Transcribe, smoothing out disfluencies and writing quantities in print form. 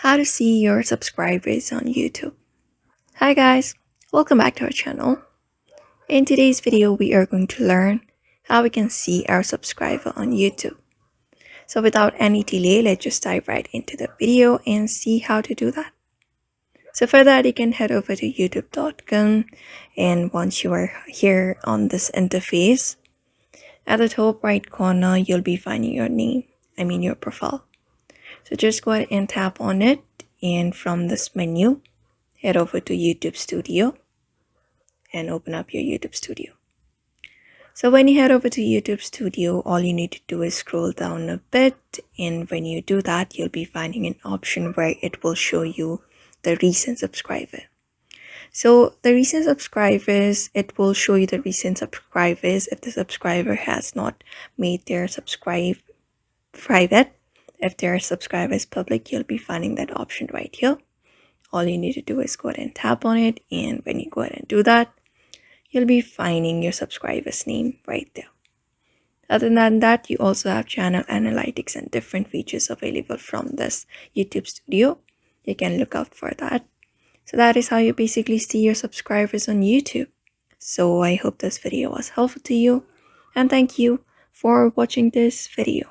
How to see your subscribers on YouTube. Hi guys, welcome back to our channel. In today's video, we are going to learn how we can see our subscriber on YouTube. So without any delay, let's just dive right into the video and see how to do that. So for that, you can head over to youtube.com, and once you are here on this interface, at the top right corner, you'll be finding your name, your profile. So just go ahead and tap on it, and from this menu, head over to YouTube Studio and open up your YouTube Studio. So when you head over to YouTube Studio, all you need to do is scroll down a bit, and when you do that, you'll be finding an option where it will show you the recent subscriber. So the recent subscribers, it will show you the recent subscribers if the subscriber has not made their subscribe private. If their subscriber is public, you'll be finding that option right here. All you need to do is go ahead and tap on it, and when you go ahead and do that, you'll be finding your subscriber's name right there. Other than that, you also have channel analytics and different features available from this YouTube Studio. You can look out for that. So that is how you basically see your subscribers on YouTube. So I hope this video was helpful to you, and thank you for watching this video.